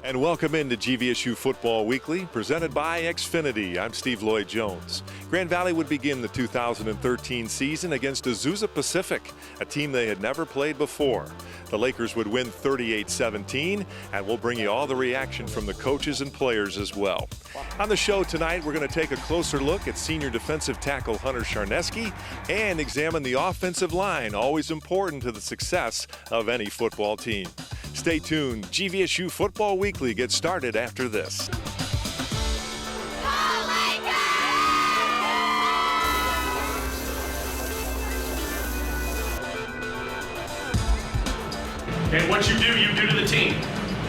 And welcome into GVSU Football Weekly, presented by Xfinity. I'm Steve Lloyd-Jones. Grand Valley would begin the 2013 season against Azusa Pacific, a team they had never played before. The Lakers would win 38-17, and we'll bring you all the reaction from the coaches and players as well. On the show tonight, we're going to take a closer look at senior defensive tackle Hunter Charneski and examine the offensive line, always important to the success of any football team. Stay tuned. GVSU Football Weekly gets started after this. Okay, what you do to the team.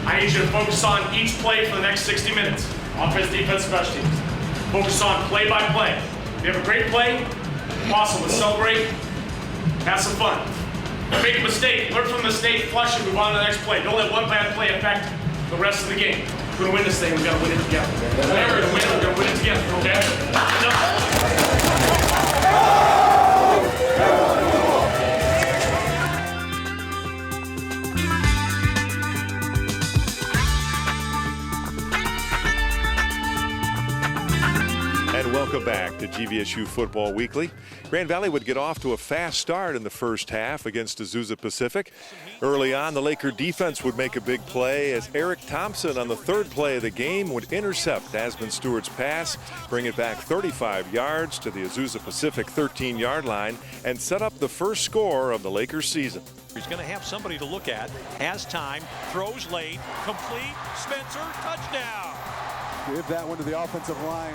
I need you to focus on each play for the next 60 minutes. Offense, defense, special teams. Focus on play by play. If you have a great play, awesome, let's celebrate, have some fun. Make a mistake, learn from the mistake, flush it, move on to the next play. Don't let one bad play affect the rest of the game. We're gonna win this thing, we gotta win it together. We're gonna win it together, okay? And welcome back to GVSU Football Weekly. Grand Valley would get off to a fast start in the first half against Azusa Pacific. Early on, the Laker defense would make a big play as Eric Thompson on the third play of the game would intercept Asmund Stewart's pass, bring it back 35 yards to the Azusa Pacific 13-yard line, and set up the first score of the Lakers season. He's going to have somebody to look at, has time, throws late, complete, Spencer, touchdown. Give that one to the offensive line.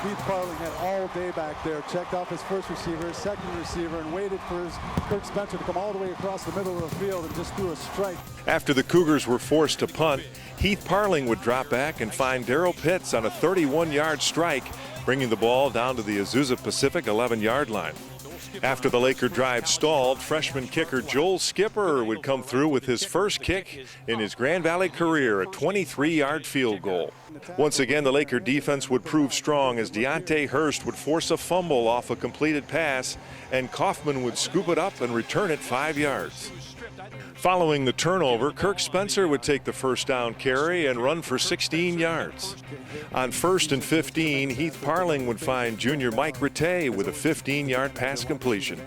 Keith Parling had all day back there, checked off his first receiver, second receiver, and waited for his Kirk Spencer to come all the way across the middle of the field and just threw a strike. After the Cougars were forced to punt, Heath Parling would drop back and find Daryl Pitts on a 31-yard strike, bringing the ball down to the Azusa Pacific 11-yard line. After the Laker drive stalled, freshman kicker Joel Skipper would come through with his first kick in his Grand Valley career, a 23-yard field goal. Once again, the Laker defense would prove strong as Deontay Hurst would force a fumble off a completed pass, and Kaufman would scoop it up and return it 5 yards. Following the turnover, Kirk Spencer would take the first down carry and run for 16 yards. On 1st and 15, Heath Parling would find junior Mike Rattay with a 15-yard pass completion.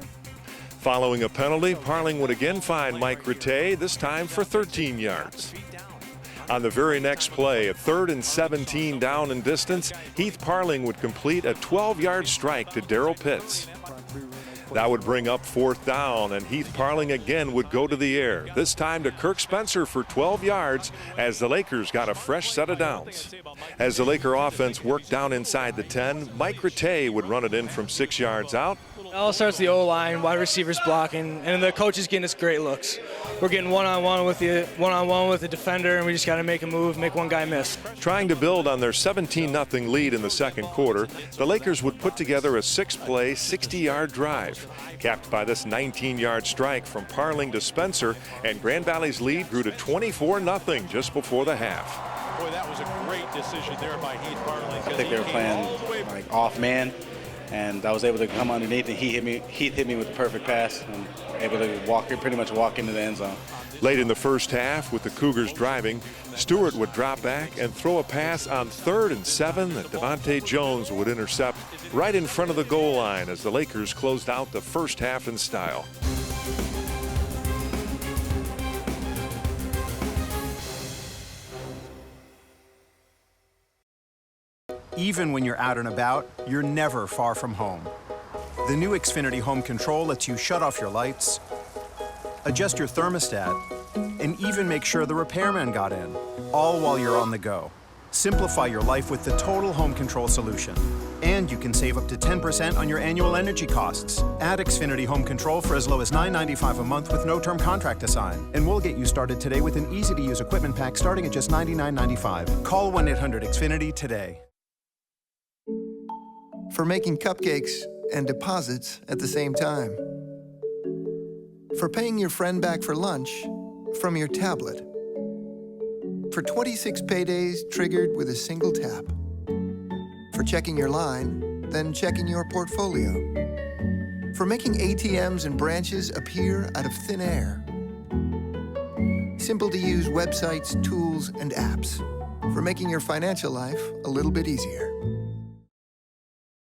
Following a penalty, Parling would again find Mike Rattay, this time for 13 yards. On the very next play, a 3rd and 17 down and distance, Heath Parling would complete a 12-yard strike to Daryl Pitts. That would bring up 4th down, and Heath Parling again would go to the air, this time to Kirk Spencer for 12 yards as the Lakers got a fresh set of downs. As the Laker offense worked down inside the 10, Mike Rattay would run it in from 6 yards out. It all starts the O-line, wide receivers blocking, and the coaches getting us great looks. We're getting one-on-one with the defender, and we just got to make a move, make one guy miss. Trying to build on their 17-0 lead in the second quarter, the Lakers would put together a 6-play, 60-yard drive, capped by this 19-yard strike from Parling to Spencer, and Grand Valley's lead grew to 24-0 just before the half. Boy, that was a great decision there by Heath Parling. I think they were playing like off man, and I was able to come underneath, and Heath hit me with the perfect pass, and able to pretty much walk into the end zone. Late in the first half, with the Cougars driving, Stewart would drop back and throw a pass on 3rd and 7 that Devontae Jones would intercept right in front of the goal line as the Lakers closed out the first half in style. Even when you're out and about, you're never far from home. The new Xfinity Home Control lets you shut off your lights, adjust your thermostat, and even make sure the repairman got in, all while you're on the go. Simplify your life with the total home control solution. And you can save up to 10% on your annual energy costs. Add Xfinity Home Control for as low as $9.95 a month with no term contract to sign. And we'll get you started today with an easy-to-use equipment pack starting at just $99.95. Call 1-800-XFINITY today. For making cupcakes and deposits at the same time. For paying your friend back for lunch from your tablet. For 26 paydays triggered with a single tap. For checking your line, then checking your portfolio. For making ATMs and branches appear out of thin air. simple-to-use websites, tools, and apps for making your financial life a little bit easier.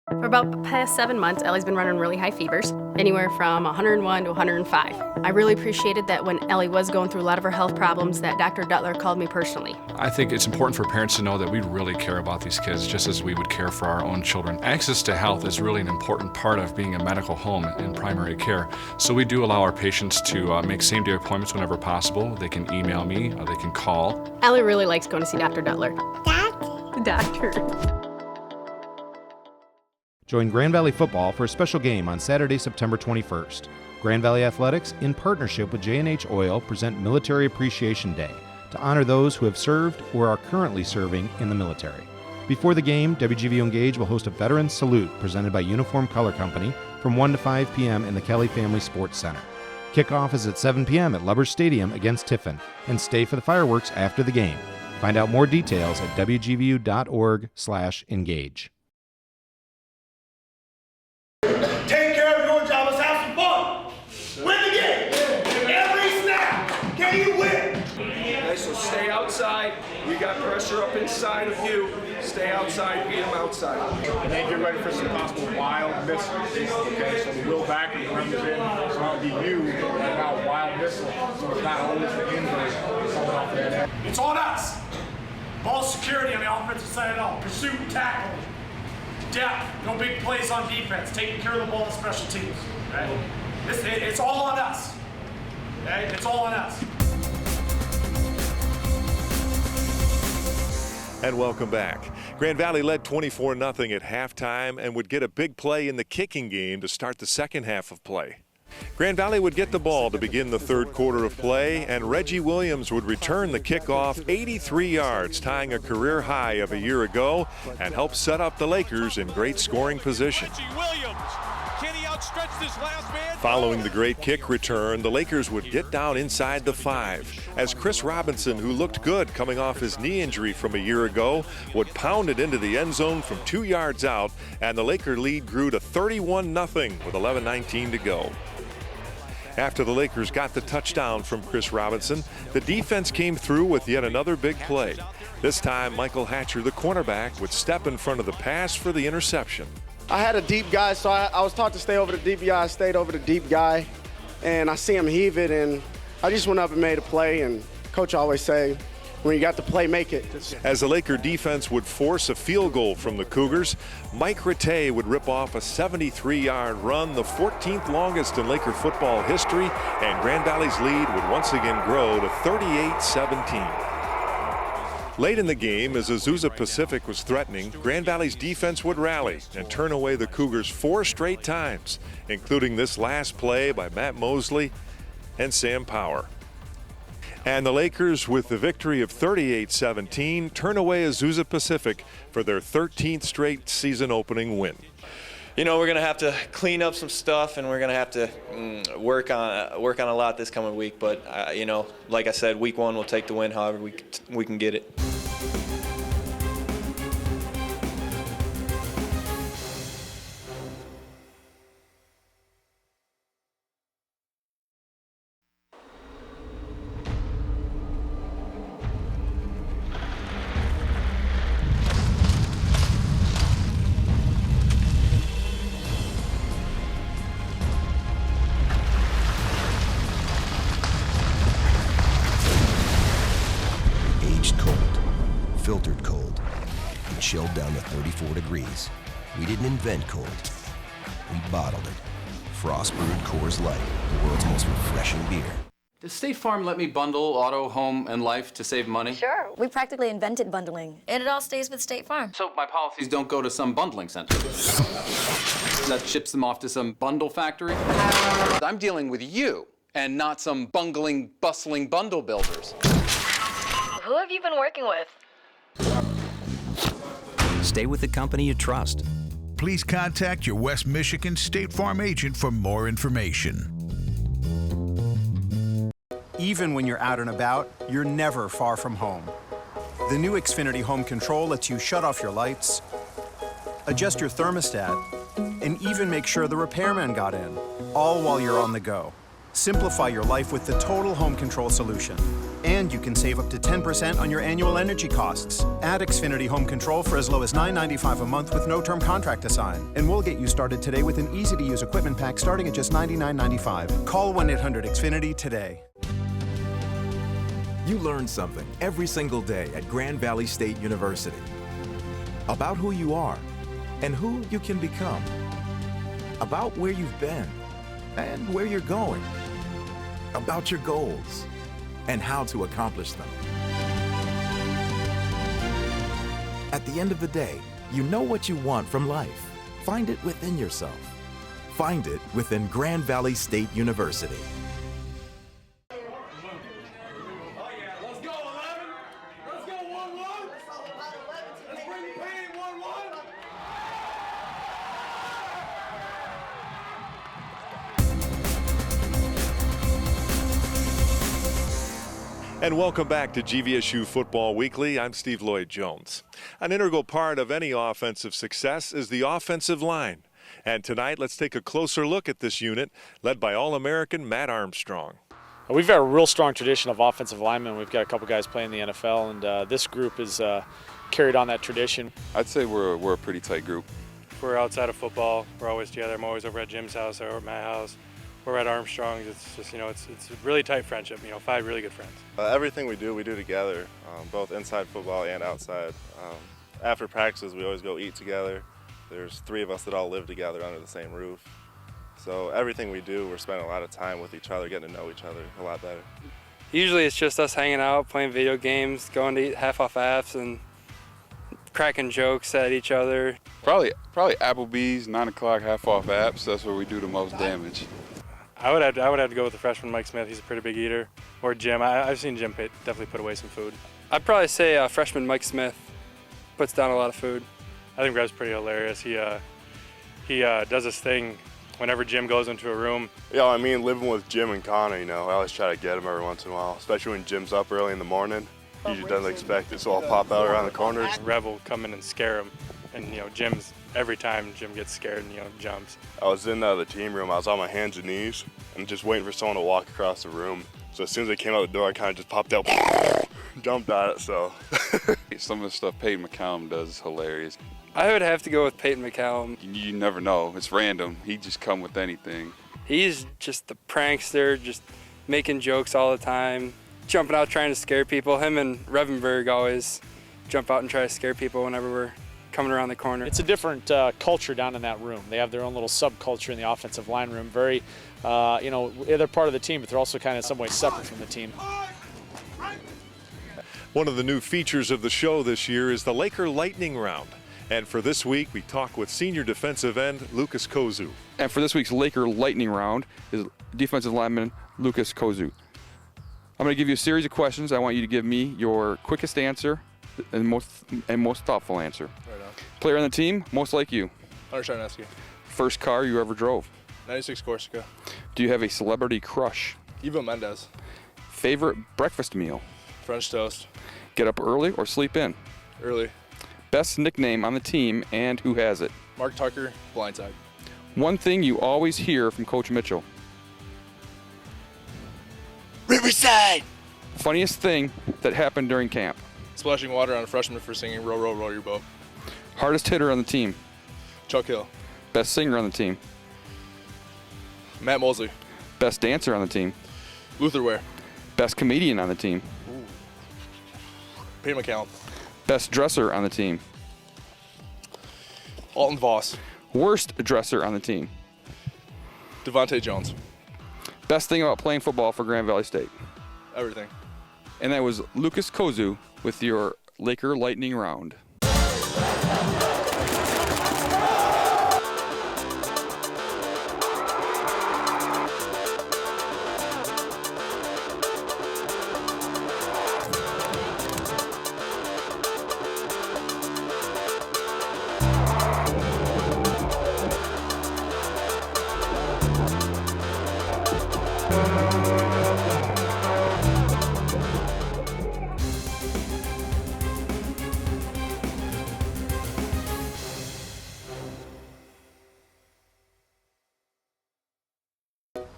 For about the past 7 months, Ellie's been running really high fevers, anywhere from 101 to 105. I really appreciated that when Ellie was going through a lot of her health problems that Dr. Duttler called me personally. I think it's important for parents to know that we really care about these kids just as we would care for our own children. Access to health is really an important part of being a medical home in primary care. So we do allow our patients to make same-day appointments whenever possible. They can email me, or they can call. Ellie really likes going to see Dr. Duttler. Doctor. Join Grand Valley Football for a special game on Saturday, September 21st. Grand Valley Athletics, in partnership with J&H Oil, present Military Appreciation Day to honor those who have served or are currently serving in the military. Before the game, WGVU Engage will host a Veterans Salute presented by Uniform Color Company from 1 to 5 p.m. in the Kelly Family Sports Center. Kickoff is at 7 p.m. at Lubbers Stadium against Tiffin, and stay for the fireworks after the game. Find out more details at wgvu.org/engage. Take care of your job. Let's have some fun. Win the game. Every snap. Can you win? Okay, so stay outside. We got pressure up inside of you. Stay outside, beat them outside. And then get ready for some possible wild misses. Okay, so the Will Backer comes in, so that'll be you about wild missile. So it's not always the injury coming off that end. It's on us. Ball security on the offensive side of the ball. Pursuit and tackle. Depth. No big plays on defense. Taking care of the ball in special teams. Okay? It's all on us. Okay? It's all on us. And welcome back. Grand Valley led 24-0 at halftime and would get a big play in the kicking game to start the second half of play. Grand Valley would get the ball to begin the third quarter of play, and Reggie Williams would return the kickoff 83 yards, tying a career high of a year ago, and help set up the Lakers in great scoring position. Can he outstretch this last man? Following the great kick return, the Lakers would get down inside the 5, as Chris Robinson, who looked good coming off his knee injury from a year ago, would pound it into the end zone from 2 yards out, and the Laker lead grew to 31-0 with 11:19 to go. After the Lakers got the touchdown from Chris Robinson, the defense came through with yet another big play. This time, Michael Hatcher, the cornerback, would step in front of the pass for the interception. I had a deep guy, so I was taught to stay over the deep guy. I stayed over the deep guy, and I see him heave it, and I just went up and made a play, and Coach always say, when you got the play, make it. As the Laker defense would force a field goal from the Cougars, Mike Rattay would rip off a 73-yard run, the 14th longest in Laker football history, and Grand Valley's lead would once again grow to 38-17. Late in the game, as Azusa Pacific was threatening, Grand Valley's defense would rally and turn away the Cougars 4 straight times, including this last play by Matt Mosley and Sam Power. And the Lakers, with the victory of 38-17, turn away Azusa Pacific for their 13th straight season opening win. You know, we're going to have to clean up some stuff, and we're going to have to work on a lot this coming week. But, you know, like I said, week 1 we'll take the win however we can get it. Filtered cold and chilled down to 34 degrees. We didn't invent cold. We bottled it. Frost brewed Coors Light, the world's most refreshing beer. Does State Farm let me bundle auto, home, and life to save money? Sure. We practically invented bundling, and it all stays with State Farm. So my policies don't go to some bundling center that ships them off to some bundle factory? I'm dealing with you and not some bungling, bustling bundle builders. Who have you been working with? Stay with the company you trust. Please contact your West Michigan State Farm agent for more information. Even when you're out and about, you're never far from home. The new Xfinity Home Control lets you shut off your lights, adjust your thermostat, and even make sure the repairman got in, all while you're on the go. Simplify your life with the total home control solution. And you can save up to 10% on your annual energy costs. Add Xfinity Home Control for as low as $9.95 a month with no term contract to sign. And we'll get you started today with an easy-to-use equipment pack starting at just $99.95. Call 1-800-XFINITY today. You learn something every single day at Grand Valley State University about who you are and who you can become, about where you've been and where you're going, about your goals and how to accomplish them. At the end of the day, you know what you want from life. Find it within yourself. Find it within Grand Valley State University. And welcome back to GVSU Football Weekly. I'm Steve Lloyd-Jones. An integral part of any offensive success is the offensive line. And tonight, let's take a closer look at this unit, led by All-American Matt Armstrong. We've got a real strong tradition of offensive linemen. We've got a couple guys playing in the NFL, and this group has carried on that tradition. I'd say we're a pretty tight group. We're outside of football. We're always together. I'm always over at Jim's house or at my house. We're at Armstrong's. It's just, it's a really tight friendship, 5 really good friends. Everything we do together, both inside football and outside. After practices, we always go eat together. There's 3 of us that all live together under the same roof. So everything we do, we're spending a lot of time with each other, getting to know each other a lot better. Usually it's just us hanging out, playing video games, going to eat half-off apps, and cracking jokes at each other. Probably Applebee's, 9 o'clock half-off apps. That's where we do the most damage. I would have to go with the freshman Mike Smith. He's a pretty big eater. Or Jim. I've seen Jim definitely put away some food. I'd probably say freshman Mike Smith puts down a lot of food. I think Rev's pretty hilarious. He does this thing whenever Jim goes into a room. Yeah, I mean, living with Jim and Connor, I always try to get him every once in a while, especially when Jim's up early in the morning. He usually doesn't expect it, so I'll pop out around the corners. Rev will come in and scare him. And, Jim's, every time Jim gets scared and, jumps. I was in the team room. I was on my hands and knees and just waiting for someone to walk across the room. So as soon as they came out the door, I kind of just popped out, jumped at it, so. Some of the stuff Peyton McCallum does is hilarious. I would have to go with Peyton McCallum. You never know. It's random. He'd just come with anything. He's just the prankster, just making jokes all the time, jumping out trying to scare people. Him and Revenberg always jump out and try to scare people whenever we're coming around the corner. It's a different culture down in that room. They have their own little subculture in the offensive line room. Very, they're part of the team, but they're also kind of in some ways separate from the team. One of the new features of the show this year is the Laker Lightning Round. And for this week, we talk with senior defensive end Lucas Kozue. And for this week's Laker Lightning Round is defensive lineman Lucas Kozue. I'm going to give you a series of questions. I want you to give me your quickest answer and most thoughtful answer. Right on. Player on the team, most like you. Hunter Sarnesky. First car you ever drove. 96 Corsica. Do you have a celebrity crush? Eva Mendes. Favorite breakfast meal? French toast. Get up early or sleep in? Early. Best nickname on the team and who has it? Mark Tucker, blindside. One thing you always hear from Coach Mitchell. Riverside! Funniest thing that happened during camp. Splashing water on a freshman for singing Row, Row, Row Your Boat. Hardest hitter on the team. Chuck Hill. Best singer on the team. Matt Mosley. Best dancer on the team. Luther Ware. Best comedian on the team. Peyton McCallum. Best dresser on the team. Alton Voss. Worst dresser on the team. Devontae Jones. Best thing about playing football for Grand Valley State. Everything. And that was Lucas Kozue with your Laker Lightning Round.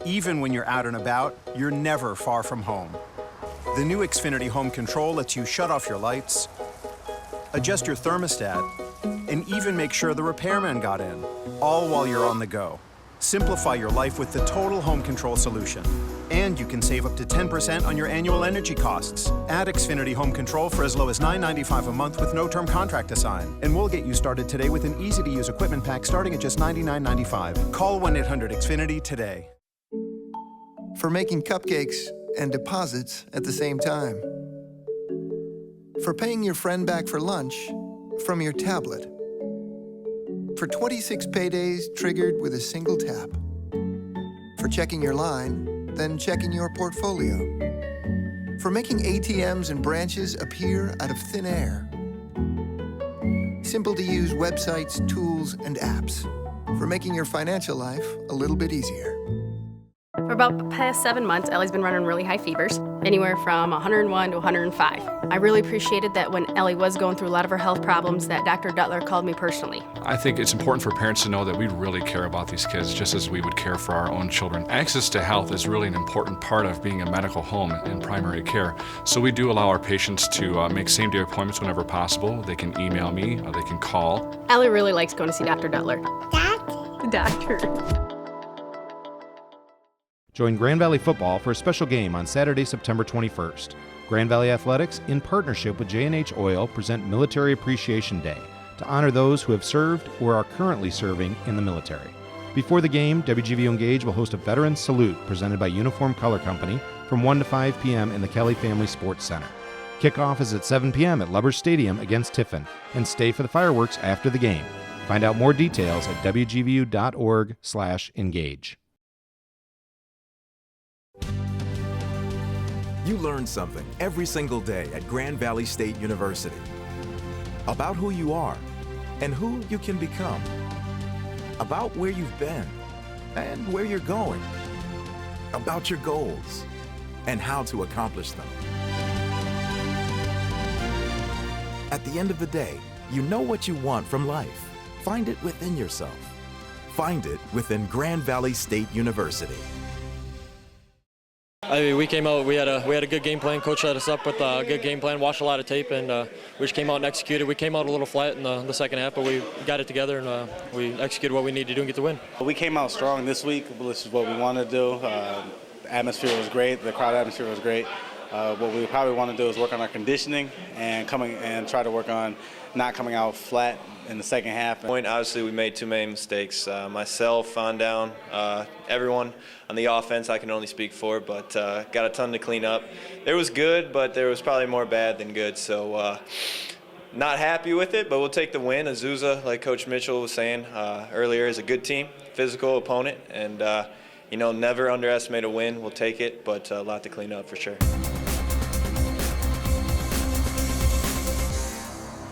Even when you're out and about, you're never far from home. The new Xfinity Home Control lets you shut off your lights, adjust your thermostat, and even make sure the repairman got in, all while you're on the go. Simplify your life with the total home control solution. And you can save up to 10% on your annual energy costs. Add Xfinity Home Control for as low as $9.95 a month with no term contract to sign. And we'll get you started today with an easy-to-use equipment pack starting at just $99.95. Call 1-800-XFINITY today. For making cupcakes and deposits at the same time. For paying your friend back for lunch from your tablet. For 26 paydays triggered with a single tap. For checking your line, then checking your portfolio. For making ATMs and branches appear out of thin air. Simple to use websites, tools, and apps. For making your financial life a little bit easier. For about the past 7 months, Ellie's been running really high fevers, anywhere from 101 to 105. I really appreciated that when Ellie was going through a lot of her health problems, that Dr. Duttler called me personally. I think it's important for parents to know that we really care about these kids just as we would care for our own children. Access to health is really an important part of being a medical home in primary care. So we do allow our patients to make same-day appointments whenever possible. They can email me, or they can call. Ellie really likes going to see Dr. Duttler. Doctor. Join Grand Valley Football for a special game on Saturday, September 21st. Grand Valley Athletics, in partnership with J&H Oil, present Military Appreciation Day to honor those who have served or are currently serving in the military. Before the game, WGVU Engage will host a Veterans Salute presented by Uniform Color Company from 1 to 5 p.m. in the Kelly Family Sports Center. Kickoff is at 7 p.m. at Lubbers Stadium against Tiffin, and stay for the fireworks after the game. Find out more details at wgvu.org/engage. You learn something every single day at Grand Valley State University about who you are and who you can become, about where you've been and where you're going, about your goals and how to accomplish them. At the end of the day, you know what you want from life. Find it within yourself. Find it within Grand Valley State University. I mean, we came out, we had a good game plan. Coach set us up with a good game plan, watched a lot of tape, and we just came out and executed. We came out a little flat in the second half, but we got it together, and we executed what we needed to do and get the win. We came out strong this week. This is what we wanted to do. The atmosphere was great. The crowd atmosphere was great. What we probably want to do is work on our conditioning and try to work on not coming out flat in the second half. Obviously, we made too many mistakes. Myself, on down, everyone on the offense, I can only speak for, but got a ton to clean up. There was good, but there was probably more bad than good. So not happy with it, but we'll take the win. Azusa, like Coach Mitchell was saying earlier, is a good team, physical opponent, and never underestimate a win. We'll take it, but a lot to clean up for sure.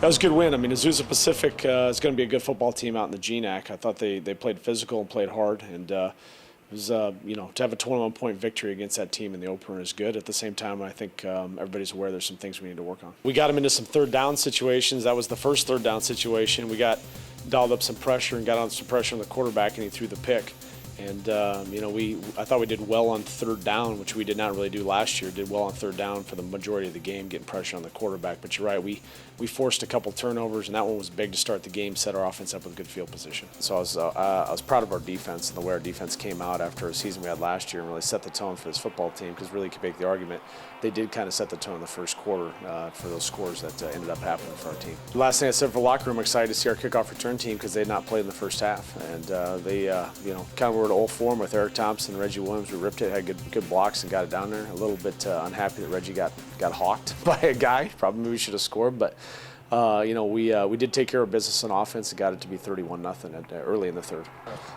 That was a good win. I mean, Azusa Pacific is going to be a good football team out in the GNAC. I thought they played physical and played hard, and it was to have a 21-point victory against that team in the opener is good. At the same time, I think everybody's aware there's some things we need to work on. We got them into some third down situations. That was the first third down situation. We dialed up some pressure and got on some pressure on the quarterback, and he threw the pick. And, I thought we did well on third down, which we did not really do last year. Did well on third down for the majority of the game, getting pressure on the quarterback. But you're right, we forced a couple turnovers, and that one was big to start the game, set our offense up with good field position. So I was proud of our defense and the way our defense came out after a season we had last year and really set the tone for this football team, because really could make the argument they did kind of set the tone in the first quarter for those scores that ended up happening for our team. The last thing I said for the locker room, I'm excited to see our kickoff return team because they had not played in the first half. And they kind of were at old form with Eric Thompson and Reggie Williams. We ripped it, had good blocks and got it down there. A little bit unhappy that Reggie got hawked by a guy. Probably we should have scored, but we did take care of business on offense and got it to be 31-0 early in the third.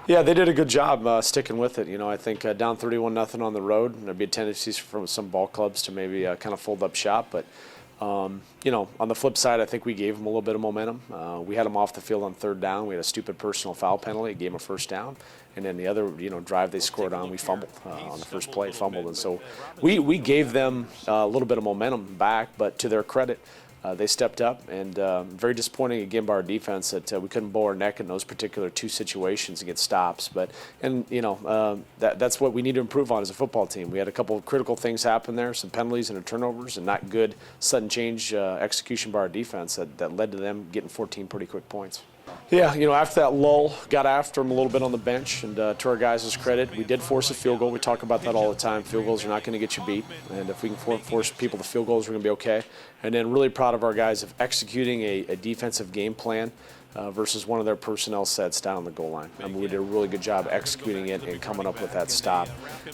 Yeah, they did a good job sticking with it. I think down 31-0 on the road, there'd be tendencies from some ball clubs to maybe kind of fold up shop, but On the flip side, I think we gave them a little bit of momentum. We had them off the field on third down. We had a stupid personal foul penalty. It gave them a first down. And then the other, drive they scored on, we fumbled on the first play, And so we gave them a little bit of momentum back, but to their credit, they stepped up, and very disappointing again by our defense that we couldn't bow our neck in those particular two situations and get stops. That's what we need to improve on as a football team. We had a couple of critical things happen there, some penalties and turnovers, and not good sudden change execution by our defense that led to them getting 14 pretty quick points. Yeah, after that lull, got after them a little bit on the bench, and to our guys' credit, we did force a field goal. We talk about that all the time. Field goals are not going to get you beat, and if we can force people to field goals, we're going to be okay. And then really proud of our guys of executing a defensive game plan versus one of their personnel sets down on the goal line. I mean, we did a really good job executing it and coming up with that stop,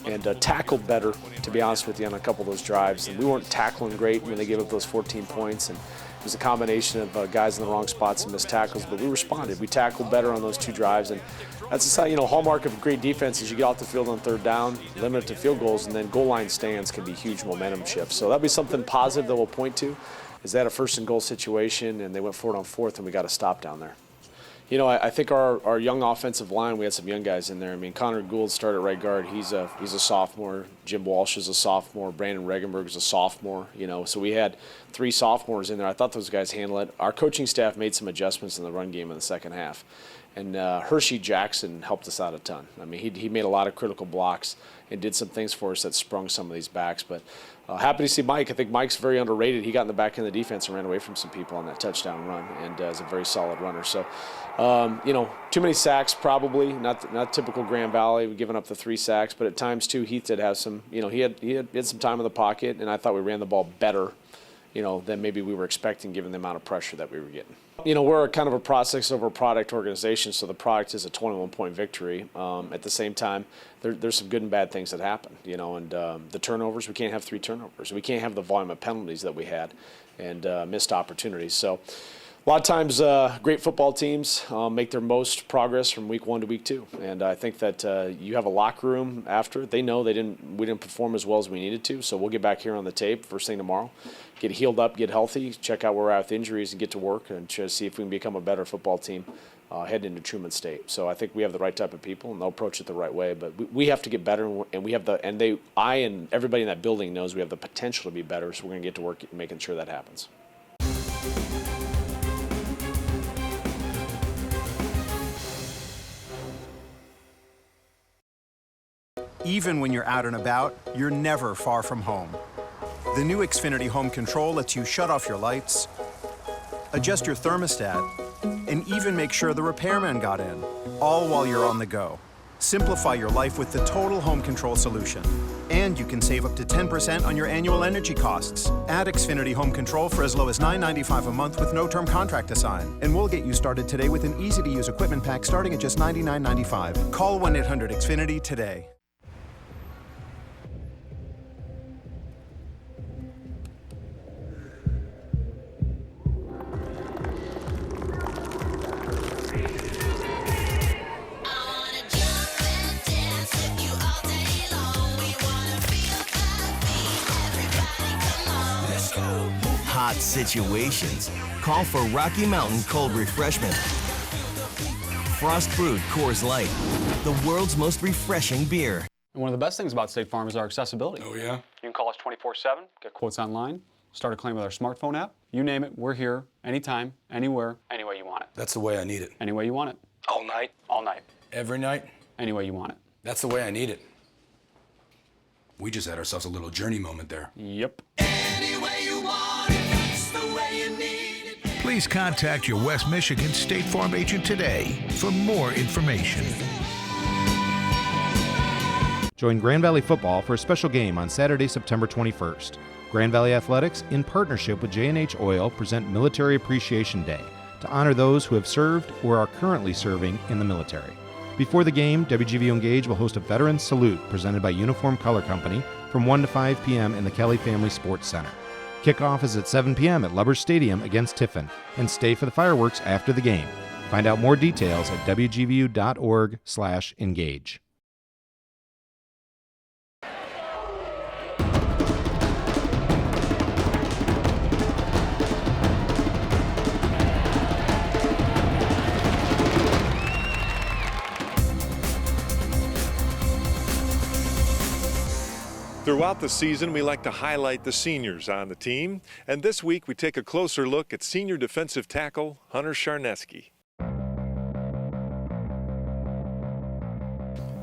and tackled better, to be honest with you, on a couple of those drives. And we weren't tackling great when they gave up those 14 points, and it was a combination of guys in the wrong spots and missed tackles, but we responded. We tackled better on those two drives, and that's a sign, hallmark of a great defense is you get off the field on third down, limit it to field goals, and then goal line stands can be huge momentum shifts. So that'll be something positive that we'll point to, is that a first and goal situation, and they went for it on fourth, and we got a stop down there. I think our young offensive line, we had some young guys in there. I mean, Connor Gould started at right guard. He's a sophomore. Jim Walsh is a sophomore. Brandon Regenberg is a sophomore. So we had 3 sophomores in there. I thought those guys handled it. Our coaching staff made some adjustments in the run game in the second half. And Hershey Jackson helped us out a ton. I mean, he made a lot of critical blocks and did some things for us that sprung some of these backs. But happy to see Mike. I think Mike's very underrated. He got in the back end of the defense and ran away from some people on that touchdown run, and is a very solid runner. So, too many sacks probably. Not typical Grand Valley. We've given up the 3 sacks, but at times too, Heath did have some. He had some time in the pocket, and I thought we ran the ball better, than maybe we were expecting given the amount of pressure that we were getting. We're kind of a process over product organization, so the product is a 21-point victory. At the same time, there's some good and bad things that happen, and the turnovers, we can't have 3 turnovers. We can't have the volume of penalties that we had and missed opportunities. So a lot of times great football teams make their most progress from week 1 to week 2. And I think that you have a locker room after. They know we didn't perform as well as we needed to, so we'll get back here on the tape first thing tomorrow. Get healed up, get healthy, check out where we're at with injuries, and get to work and try to see if we can become a better football team heading into Truman State. So I think we have the right type of people, and they'll approach it the right way. But we have to get better, and we have I and everybody in that building knows we have the potential to be better. So we're going to get to work making sure that happens. Even when you're out and about, you're never far from home. The new Xfinity Home Control lets you shut off your lights, adjust your thermostat, and even make sure the repairman got in, all while you're on the go. Simplify your life with the total home control solution. And you can save up to 10% on your annual energy costs. Add Xfinity Home Control for as low as $9.95 a month with no term contract to sign. And we'll get you started today with an easy-to-use equipment pack starting at just $99.95. Call 1-800-XFINITY today. Hot situations. Call for Rocky Mountain Cold Refreshment. Frost brewed Coors Light, the world's most refreshing beer. And one of the best things about State Farm is our accessibility. Oh, yeah? You can call us 24/7, get quotes online, start a claim with our smartphone app. You name it, we're here, anytime, anywhere, any way you want it. That's the way I need it. Any way you want it. All night? All night. Every night? Any way you want it. That's the way I need it. We just had ourselves a little journey moment there. Yep. Please contact your West Michigan State Farm agent today for more information. Join Grand Valley Football for a special game on Saturday, September 21st. Grand Valley Athletics, in partnership with J&H Oil, present Military Appreciation Day to honor those who have served or are currently serving in the military. Before the game, WGVU Engage will host a Veterans Salute presented by Uniform Color Company from 1 to 5 p.m. in the Kelly Family Sports Center. Kickoff is at 7 p.m. at Lubbers Stadium against Tiffin, and stay for the fireworks after the game. Find out more details at wgvu.org/engage. Throughout the season, we like to highlight the seniors on the team. And this week, we take a closer look at senior defensive tackle Hunter Charneski.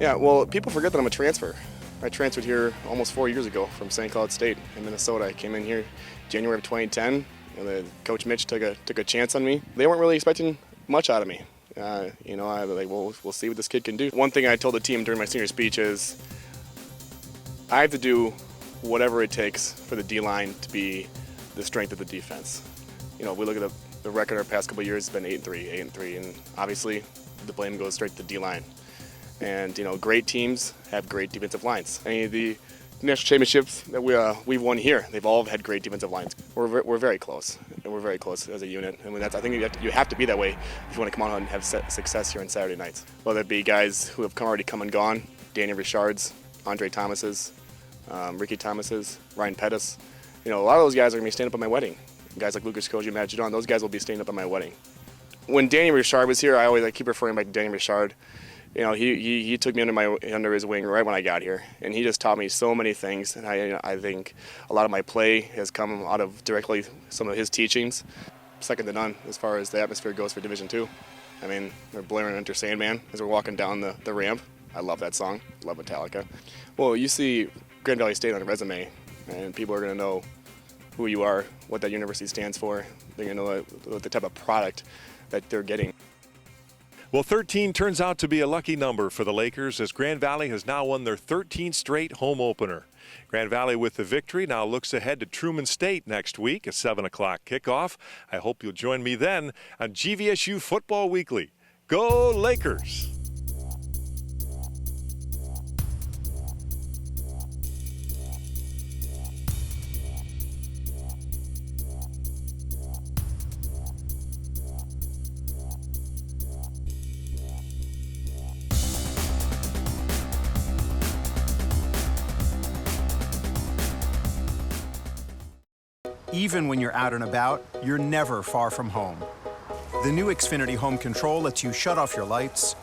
Yeah, well, people forget that I'm a transfer. I transferred here almost 4 years ago from St. Cloud State in Minnesota. I came in here January of 2010. Coach Mitch took a chance on me. They weren't really expecting much out of me. I was like, well, we'll see what this kid can do. One thing I told the team during my senior speech is I have to do whatever it takes for the D-line to be the strength of the defense. We look at the record our past couple of years, it's been 8-3, and obviously the blame goes straight to the D-line. And great teams have great defensive lines. Any of the national championships that we've won here, they've all had great defensive lines. We're very close, and we're very close as a unit. I mean, I think you have to be that way if you want to come out and have success here on Saturday nights. Whether it be guys who have already come and gone, Daniel Richards, Andre Thomas's, Ricky Thomas's, Ryan Pettis. A lot of those guys are going to be standing up at my wedding. Guys like Lucas Kozue, Matt Jadon, those guys will be standing up at my wedding. When Daniel Richard was here, I keep referring back to Daniel Richard. He took me under his wing right when I got here, and he just taught me so many things. And I think a lot of my play has come out of directly some of his teachings. Second to none as far as the atmosphere goes for Division II. I mean, we're blaring Enter Sandman as we're walking down the ramp. I love that song. Love Metallica. Well, you see Grand Valley State on a resume, and people are going to know who you are, what that university stands for. They're going to know the type of product that they're getting. Well, 13 turns out to be a lucky number for the Lakers as Grand Valley has now won their 13th straight home opener. Grand Valley with the victory now looks ahead to Truman State next week, a 7 o'clock kickoff. I hope you'll join me then on GVSU Football Weekly. Go Lakers! Even when you're out and about, you're never far from home. The new Xfinity Home Control lets you shut off your lights,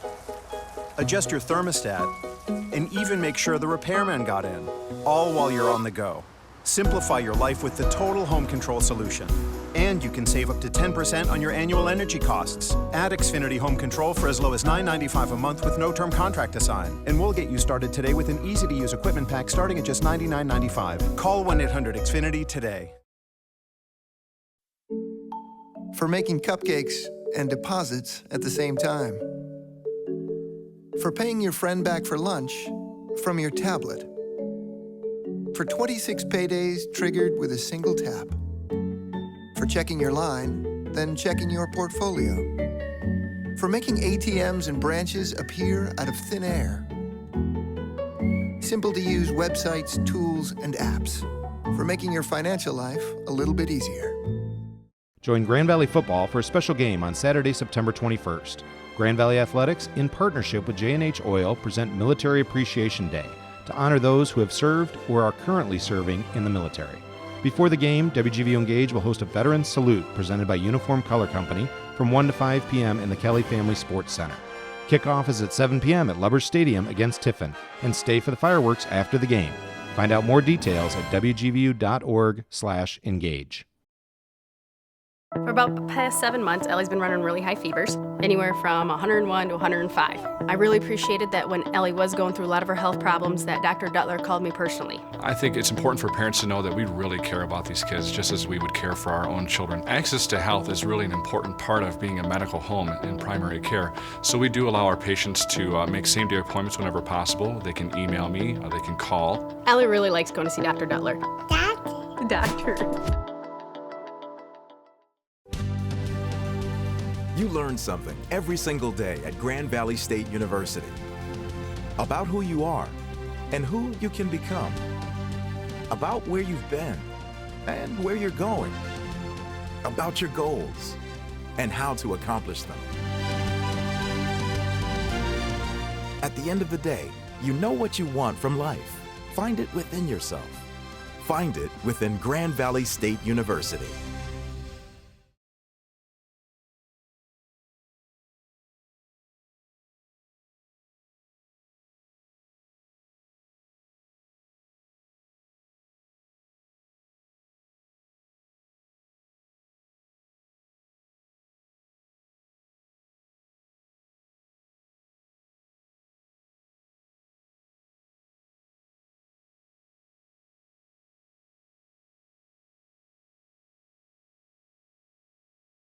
adjust your thermostat, and even make sure the repairman got in, all while you're on the go. Simplify your life with the total home control solution. And you can save up to 10% on your annual energy costs. Add Xfinity Home Control for as low as $9.95 a month with no term contract to sign. And we'll get you started today with an easy-to-use equipment pack starting at just $99.95. Call 1-800-XFINITY today. For making cupcakes and deposits at the same time. For paying your friend back for lunch from your tablet. For 26 paydays triggered with a single tap. For checking your line, then checking your portfolio. For making ATMs and branches appear out of thin air. Simple-to-use websites, tools, and apps. For making your financial life a little bit easier. Join Grand Valley Football for a special game on Saturday, September 21st. Grand Valley Athletics, in partnership with J&H Oil, present Military Appreciation Day to honor those who have served or are currently serving in the military. Before the game, WGVU Engage will host a Veterans Salute presented by Uniform Color Company from 1 to 5 p.m. in the Kelly Family Sports Center. Kickoff is at 7 p.m. at Lubbers Stadium against Tiffin, and stay for the fireworks after the game. Find out more details at wgvu.org/engage. For about the past 7 months, Ellie's been running really high fevers, anywhere from 101 to 105. I really appreciated that when Ellie was going through a lot of her health problems that Dr. Duttler called me personally. I think it's important for parents to know that we really care about these kids just as we would care for our own children. Access to health is really an important part of being a medical home in primary care. So we do allow our patients to make same-day appointments whenever possible. They can email me, or they can call. Ellie really likes going to see Dr. Duttler. The doctor. You learn something every single day at Grand Valley State University about who you are and who you can become, about where you've been and where you're going, about your goals and how to accomplish them. At the end of the day, you know what you want from life. Find it within yourself. Find it within Grand Valley State University.